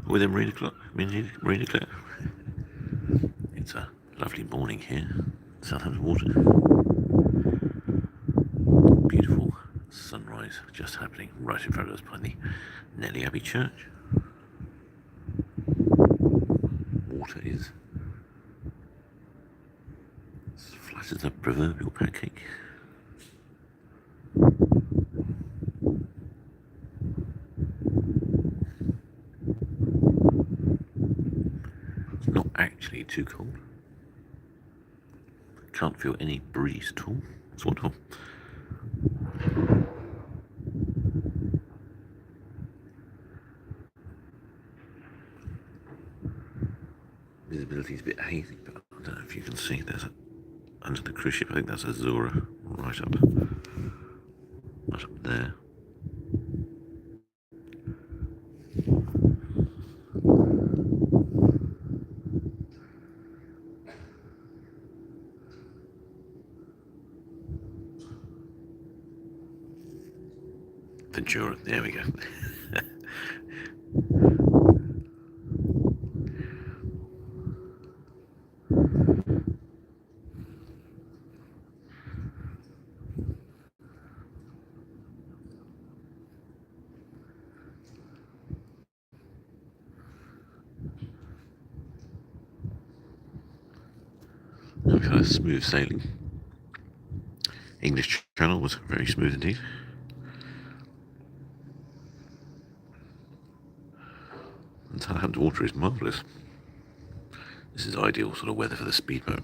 Within Marina Clear. It's a lovely morning here, Southampton Water. Beautiful sunrise just happening right in front of us by the Nelly Abbey Church. Water is as flat as a proverbial pancake. It's not actually too cold. Can't feel any breeze at all. It's wonderful. Visibility is a bit hazy, but I don't know if you can see. There's under the cruise ship. I think that's Azura right up there. Ventura, there we go. Okay, smooth sailing. English Channel was very smooth indeed. And Southampton water is marvellous. This is ideal sort of weather for the speedboat.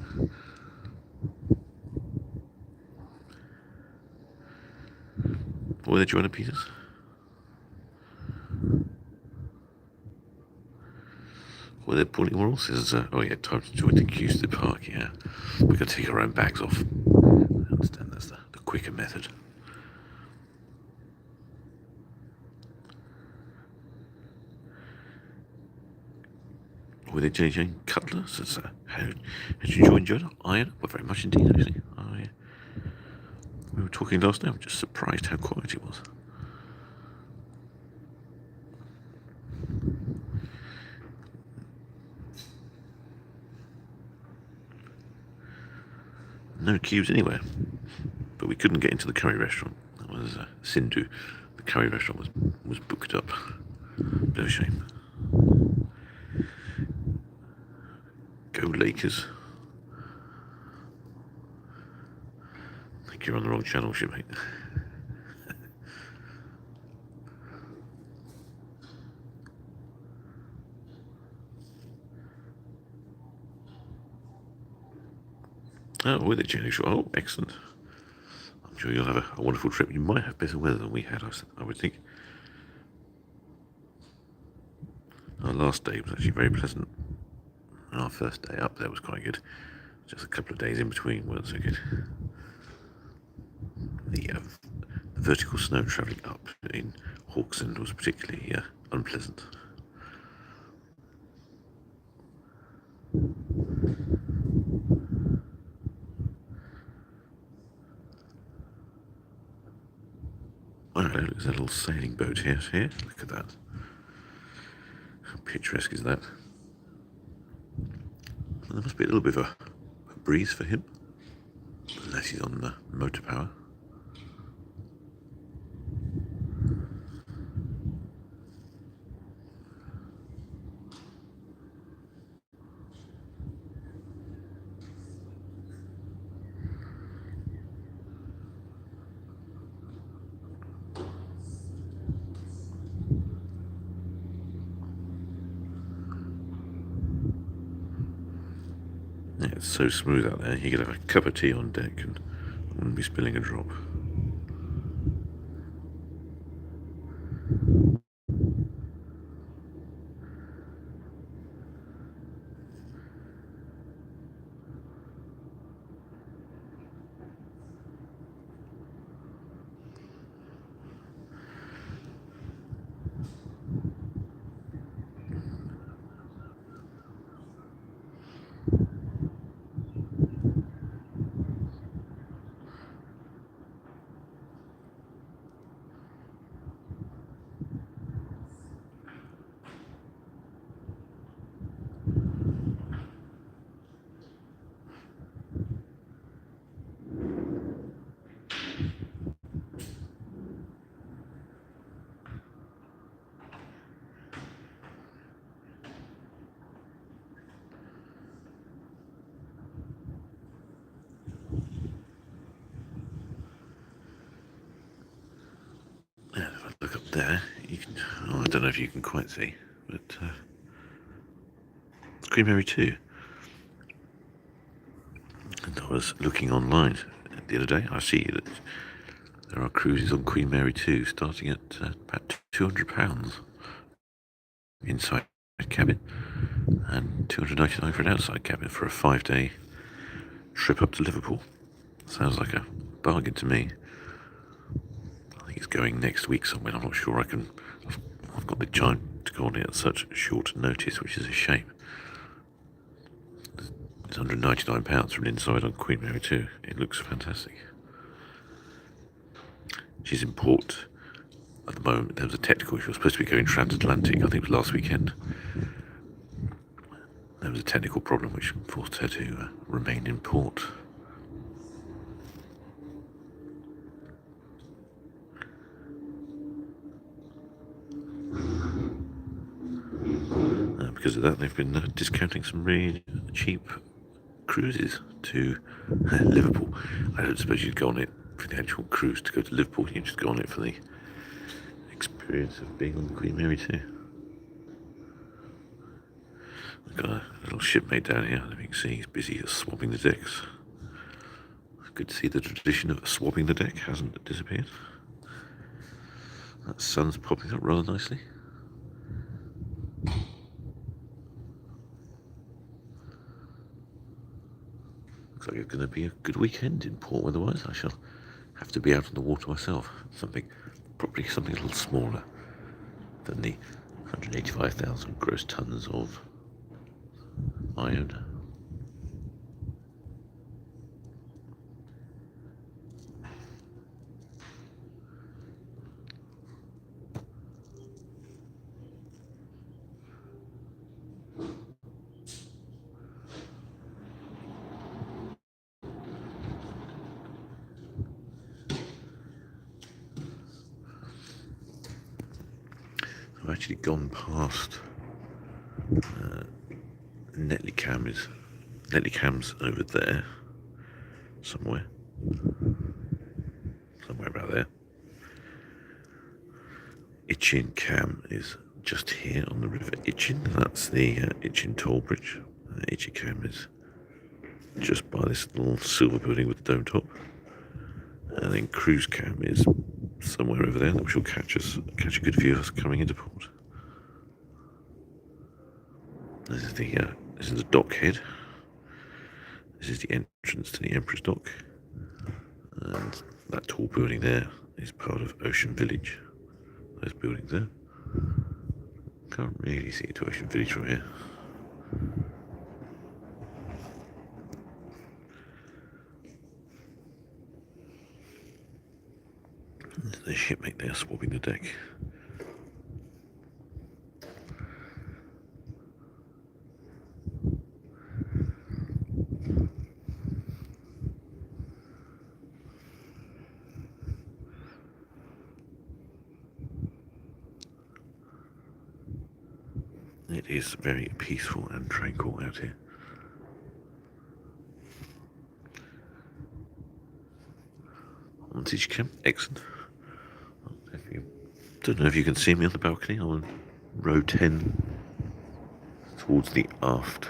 What were they joining, Peters? Were they pulling more horses? Oh yeah, time to join the queues to the park, yeah. We can take our own bags off. I understand that's the quicker method. Were they changing Cutler? So, had you joined Iona? Well, very much indeed, actually. Oh, yeah. We were talking last night. I'm just surprised how quiet it was. No queues anywhere. But we couldn't get into the curry restaurant. That was Sindhu. The curry restaurant was booked up. Bit of a shame. Go Lakers. I think you're on the wrong channel, shipmate. Oh, with it, Jenny. Oh, excellent. I'm sure you'll have a wonderful trip. You might have better weather than we had, I would think. Our last day was actually very pleasant. And our first day up there was quite good. Just a couple of days in between weren't so good. The vertical snow travelling up in Hawksend was particularly unpleasant. Oh, there's a little sailing boat here. Look at that. How picturesque is that? There must be a little bit of a breeze for him, unless he's on the motor power. Yeah, it's so smooth out there. You could have a cup of tea on deck and wouldn't be spilling a drop. don't know if you can quite see, but it's Queen Mary 2. And I was looking online the other day. I see that there are cruises on Queen Mary 2 starting at about £200 inside cabin and £299 for an outside cabin for a 5-day trip up to Liverpool. Sounds like a bargain to me. I think it's going next week somewhere. I'm not sure I can. I've got the time to go on it at such short notice, which is a shame. It's £199 for an inside on Queen Mary 2. It looks fantastic. She's in port at the moment. There was a technical issue. She was supposed to be going transatlantic, I think it was last weekend. There was a technical problem which forced her to remain in port. Because of that, they've been discounting some really cheap cruises to Liverpool. I don't suppose you'd go on it for the actual cruise to go to Liverpool. You'd just go on it for the experience of being on the Queen Mary 2. I've got a little shipmate down here. As you can see, he's busy swabbing the decks. Good to see the tradition of swabbing the deck hasn't disappeared. That sun's popping up rather nicely. Looks like it's going to be a good weekend in port weather-wise. I shall have to be out on the water myself. Probably something a little smaller than the 185,000 gross tons of Iona. I've actually gone past Netley Cam's over there somewhere about there. Itchen Cam is just here on the River Itchen. That's the Itchen toll bridge. Itchen Cam is just by this little silver building with the dome top, and then Cruise Cam is somewhere over there, which will catch a good view of us coming into port. This is the dock head. This is the entrance to the Emperor's Dock, and that tall building there is part of Ocean Village. Those buildings there. Can't really see it to Ocean Village from here. There's the shipmate there swabbing the deck. It is very peaceful and tranquil out here. Vantage cam, excellent. Don't know if you can see me on the balcony. I'm on row 10 towards the aft.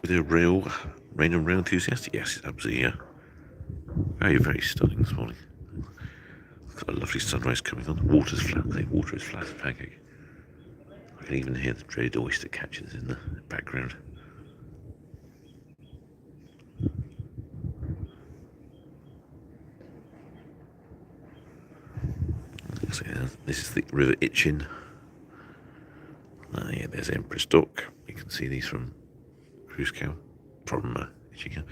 With a real rain and rail enthusiast? Yes, it's absolutely very, very stunning this morning. Got a lovely sunrise coming on. The water's flat. The water is flat as a pancake. I can even hear the dreaded oyster catchers in the background. So, this is the River Itchen. Yeah, there's Empress Dock. You can see these from Cruise Cow, from Itchen.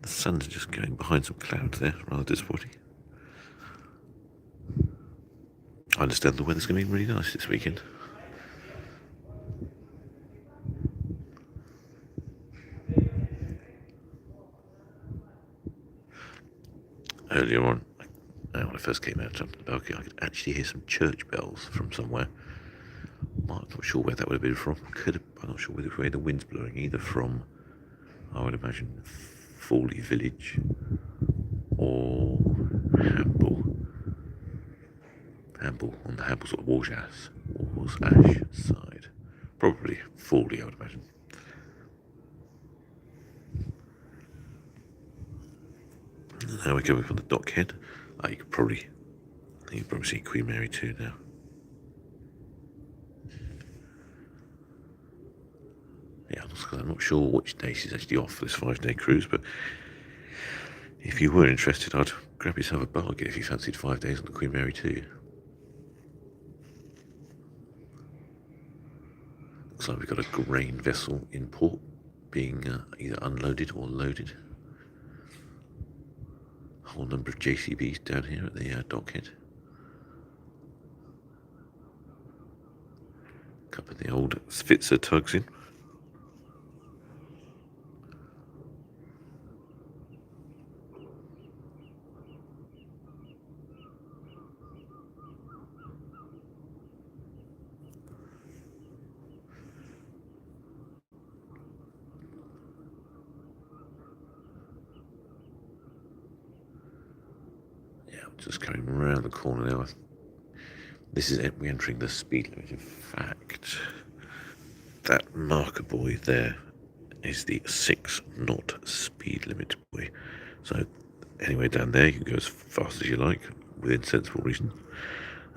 The sun's just going behind some clouds there, rather disappointing. I understand the weather's going to be really nice this weekend. Earlier on, now when I first came out, jumped in the balcony, I could actually hear some church bells from somewhere. I'm not sure where that would have been from. I'm not sure where the wind's blowing, either from, I would imagine, Fawley Village or Hamble on the Hamble sort of Warsash side. Probably Fawley, I would imagine. Now we're coming from the dockhead. You can probably see Queen Mary 2 now. Yeah, I'm not sure which day she's actually off for this 5-day cruise, but if you were interested, I'd grab yourself a bargain if you fancied 5 days on the Queen Mary 2. Looks like we've got a grain vessel in port being either unloaded or loaded. A whole number of JCBs down here at the dockhead. A couple of the old Spitzer tugs in. Just coming around the corner now. This is we're entering the speed limit. In fact, that marker buoy there is the 6-knot speed limit buoy. So anywhere down there, you can go as fast as you like within sensible reason,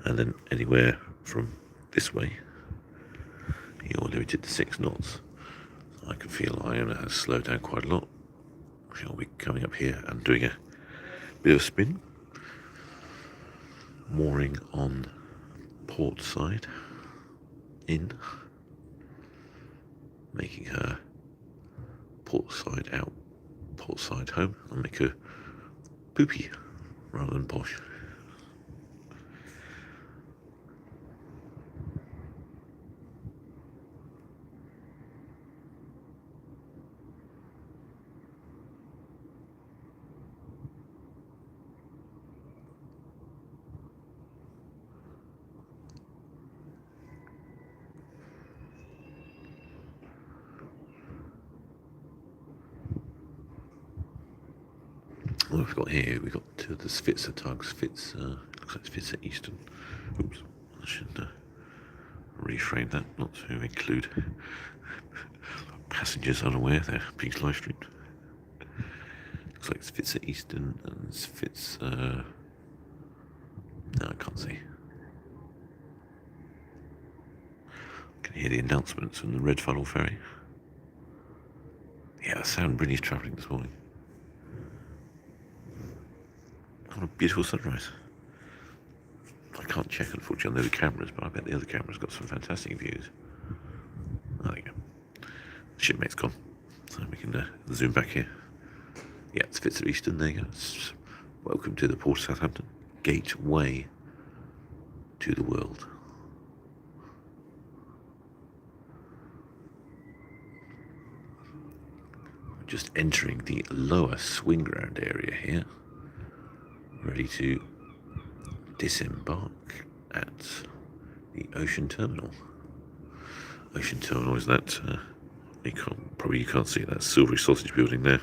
and then anywhere from this way, you're limited to 6 knots. I can feel Iona has slowed down quite a lot. She'll be coming up here and doing a bit of a spin. Mooring on port side in, making her port side out, port side home. I'll make her poopy rather than posh. What have we got here? We've got the Spitzer tugs. Looks like Spitzer Eastern. Oops, I should reframe that, not to include passengers unaware they're being live streamed. Looks like Spitzer Eastern and Spitzer. No, I can't see. I can hear the announcements from the Red Funnel Ferry. Yeah, Sound British travelling this morning. What a beautiful sunrise. I can't check, unfortunately, on the other cameras, but I bet the other cameras got some fantastic views. Oh, there you go. The Shipmates gone, so we can zoom back here. Yeah, it's Spitzer Eastern, there you go. Welcome to the port of Southampton. Gateway to the world. Just entering the lower swing ground area here. Ready to disembark at the Ocean Terminal. Ocean Terminal is that, you can't see that silvery sausage building there.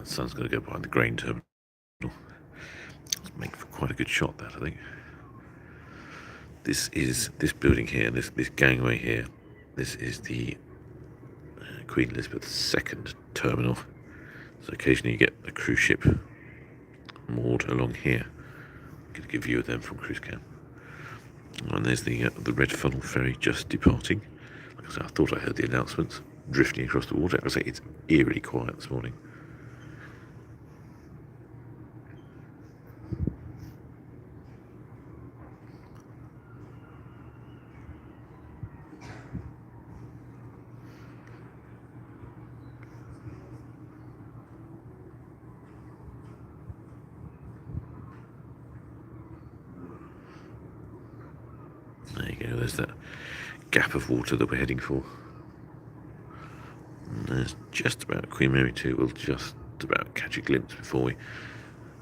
The sun's going to go behind the grain terminal. Let's make for quite a good shot, that I think. This is this building here, this gangway here. This is the Queen Elizabeth II terminal. So occasionally you get a cruise ship moored along here. Get a good view of them from cruise camp. And there's the Red Funnel ferry just departing. Like I said, I thought I heard the announcements drifting across the water. I say it's eerily quiet this morning. There you go, there's that gap of water that we're heading for. And there's just about Queen Mary 2. We'll just about catch a glimpse before we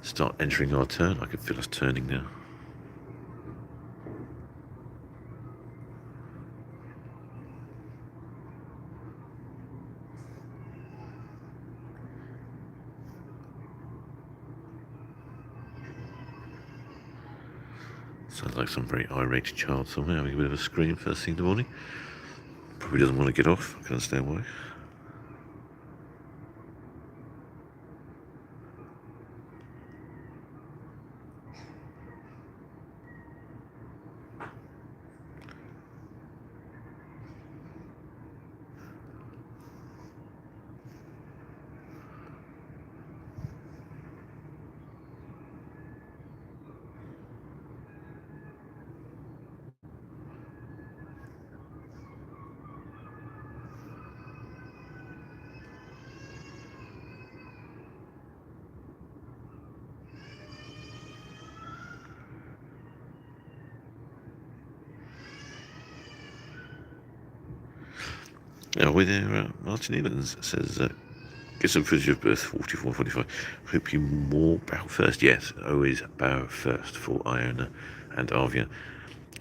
start entering our turn. I can feel us turning now. Sounds like some very irate child somewhere having a bit of a scream first thing in the morning. Probably doesn't want to get off. I can understand why. Ahoy there, Martin Evans says, get some footage of berth 44-45. Hope you more bow first. Yes, always bow first for Iona and Avia.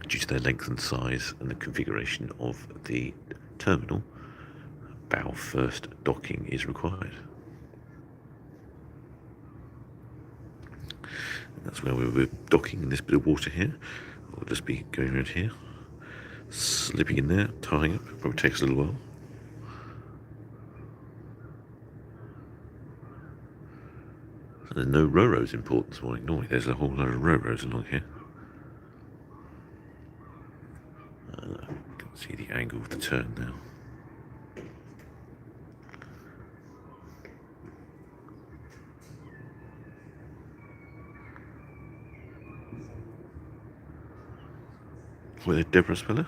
Due to their length and size and the configuration of the terminal, bow first docking is required. And that's where we're docking in this bit of water here. We'll just be going around here, slipping in there, tying up. Probably takes a little while. There's no ro-ros in port this morning. Normally there's a whole load of ro-ros along here. I can see the angle of the turn now. Where Deborah Speller?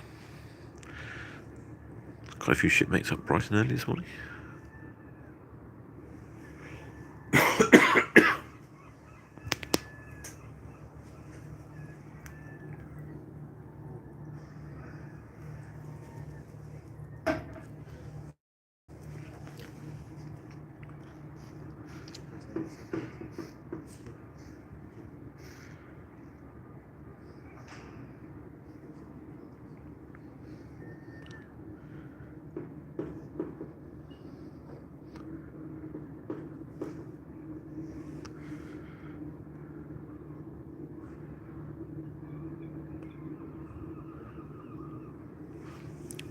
Quite a few shipmates up bright and early this morning.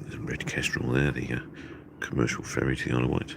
There's a red kestrel there, the commercial ferry to the Isle of Wight.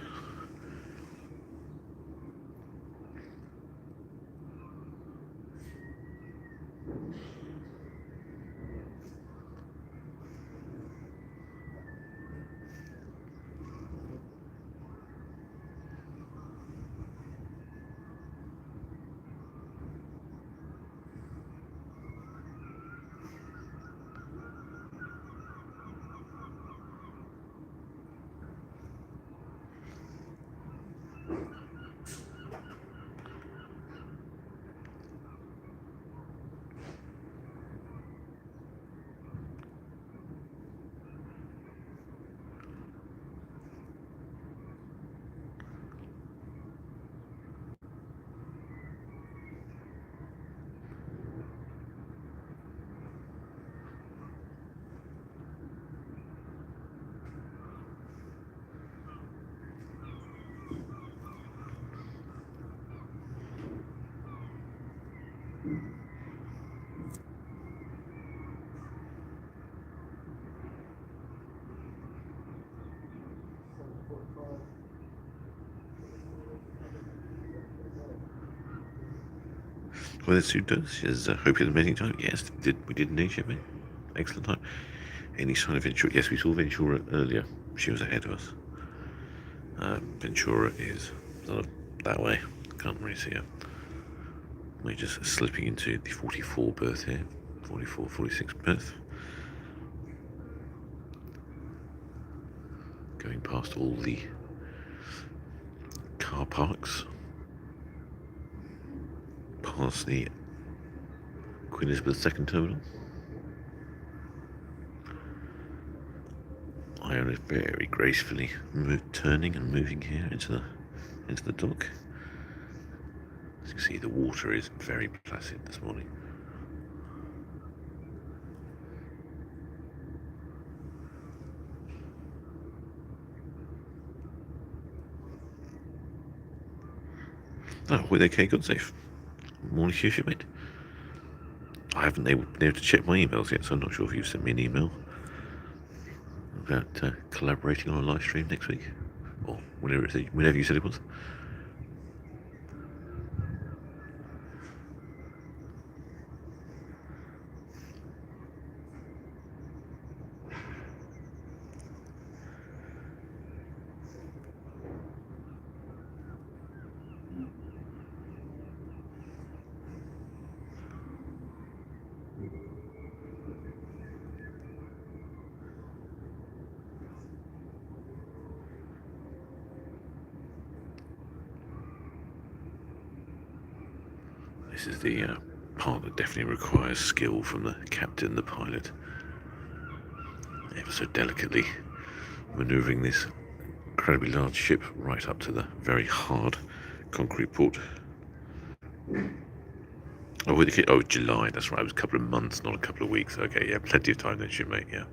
Weather suit does. Says, hope you had an amazing time. Yes, we did indeed, Shipmate. Excellent time. Any sign of Ventura? Yes, we saw Ventura earlier. She was ahead of us. Ventura is sort of that way. Can't really see her. We're just slipping into the 44 berth here. 44, 46 berth. Going past all the car parks. Past the Queen Elizabeth II terminal. Iona very gracefully turning and moving here into the dock. As you can see, the water is very placid this morning. Oh, we're okay, good safe. Morning to you, Shipmate. I haven't been able to check my emails yet, so I'm not sure if you've sent me an email about collaborating on a live stream next week, or whenever you said it was. This is the part that definitely requires skill from the captain, the pilot. Ever so delicately manoeuvring this incredibly large ship right up to the very hard concrete port. Oh, July, that's right, it was a couple of months, not a couple of weeks. Okay, yeah, plenty of time then, Shipmate, yeah.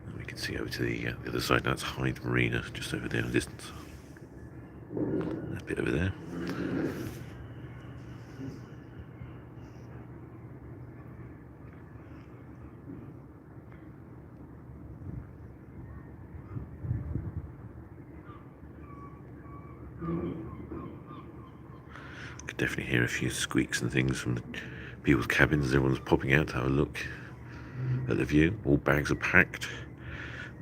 And we can see over to the other side, that's Hyde Marina, just over there in the distance. That bit over there. Could definitely hear a few squeaks and things from the people's cabins as everyone's popping out to have a look at the view. All bags are packed,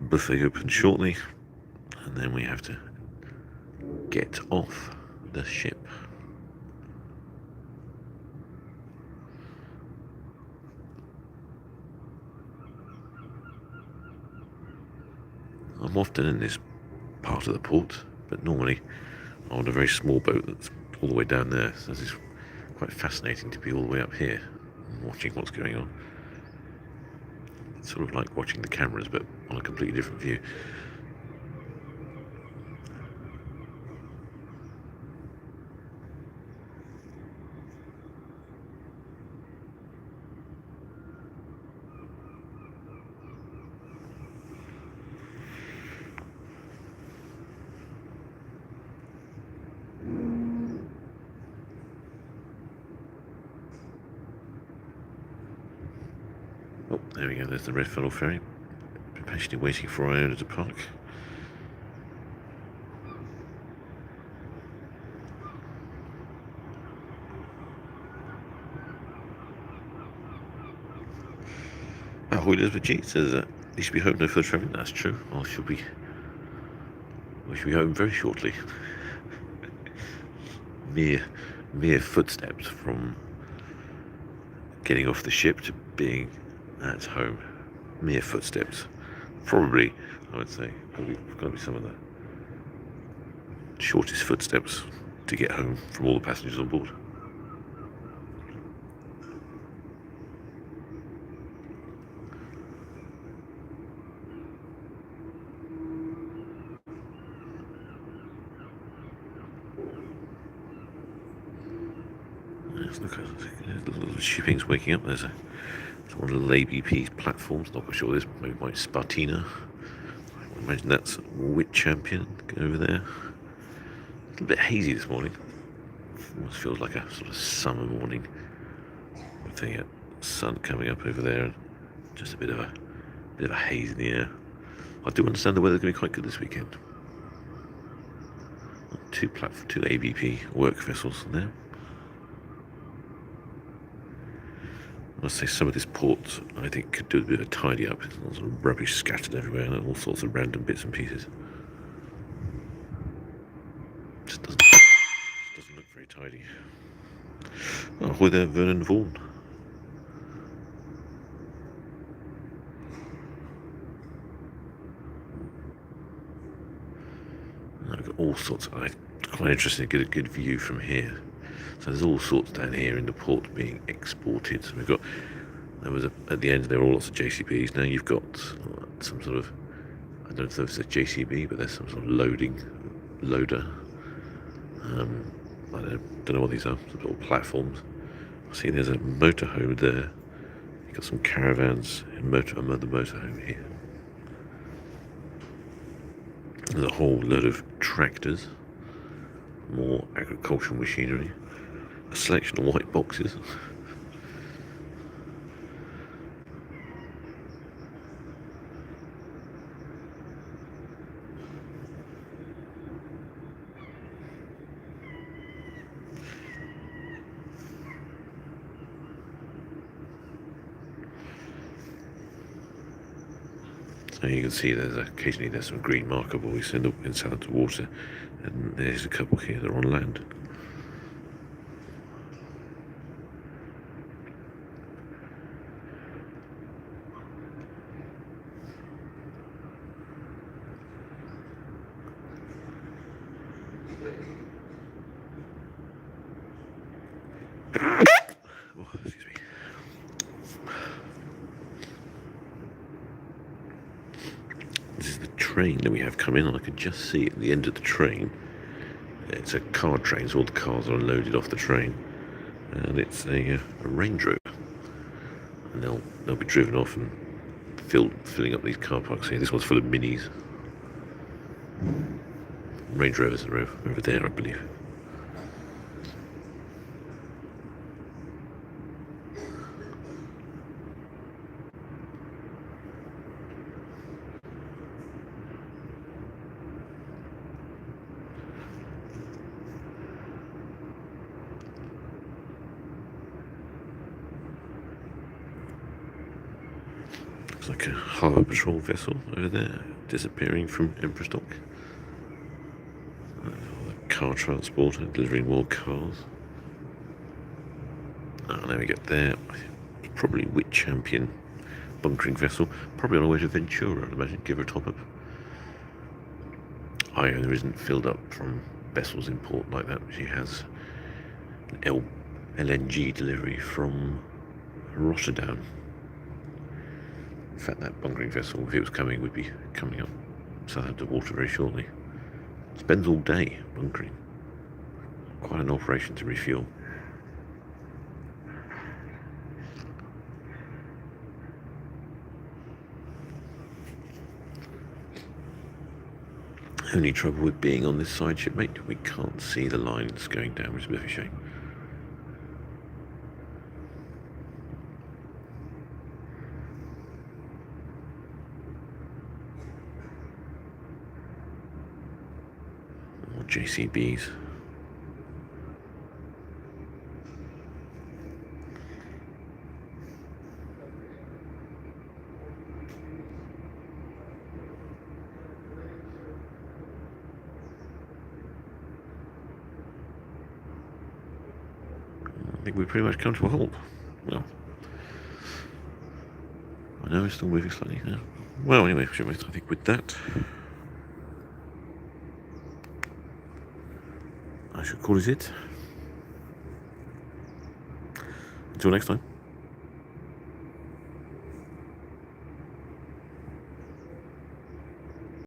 buffet open shortly, and then we have to get off the ship. I'm often in this part of the port, but normally I'm on a very small boat that's all the way down there, so it's quite fascinating to be all the way up here and watching what's going on. It's sort of like watching the cameras, but on a completely different view. Oh, there we go, there's the Redfellow ferry. Been patiently waiting for Iona to park. Ahoy Elizabeth G says you should be home no further travelling. That's true. We should be home very shortly. mere footsteps from getting off the ship to being at home. Mere footsteps. Probably, I would say, probably going to be some of the shortest footsteps to get home from all the passengers on board. Look at little shipping's waking up. There's one of the ABP platforms. Not quite sure this. Maybe by Spartina. I imagine that's Wit Champion over there. A little bit hazy this morning. Almost feels like a sort of summer morning. With the sun coming up over there, and just a bit of a haze in the air. I do understand the weather's going to be quite good this weekend. Two ABP work vessels there. I must say some of this port, I think, could do a bit of a tidy up. There's lots of rubbish scattered everywhere and all sorts of random bits and pieces. Just doesn't look very tidy. Oh, with Vernon Vaughan. I've got all sorts. It's quite interesting to get a good view from here. So there's all sorts down here in the port being exported. So at the end there were all lots of JCBs. Now you've got some sort of, I don't know if it's a JCB, but there's some sort of loader. I don't know what these are. Some sort of platforms. I see there's a motorhome there. You've got some caravans and another motorhome here. There's a whole load of tractors, more agricultural machinery, a selection of white boxes. So you can see occasionally there's some green marker buoys inside the water, and there's a couple here that are on land. Oh, excuse me. This is the train that we have come in, and I can just see at the end of the train, it's a car train, so all the cars are unloaded off the train, and it's a Range Rover, and they'll be driven off and filling up these car parks here. This one's full of minis. Range Rovers are over there, I believe. Looks like a harbour patrol vessel over there, disappearing from Emperor's Dock. Car transporter delivering more cars. Oh, there we go. There, probably Wit Champion bunkering vessel, probably on her way to Ventura, I'd imagine. Give her a top up. Iona isn't filled up from vessels in port like that. She has an LNG delivery from Rotterdam. In fact, that bunkering vessel, if it was coming, would be coming up Southampton water very shortly. Spends all day bunkering. Quite an operation to refuel. Only trouble with being on this side, shipmate, we can't see the lines going down, which is a bit of a shame. More JCBs. I think we've pretty much come to a halt. Well, I know it's still moving slightly now. Well, anyway, I think with that, I should call it. Until next time.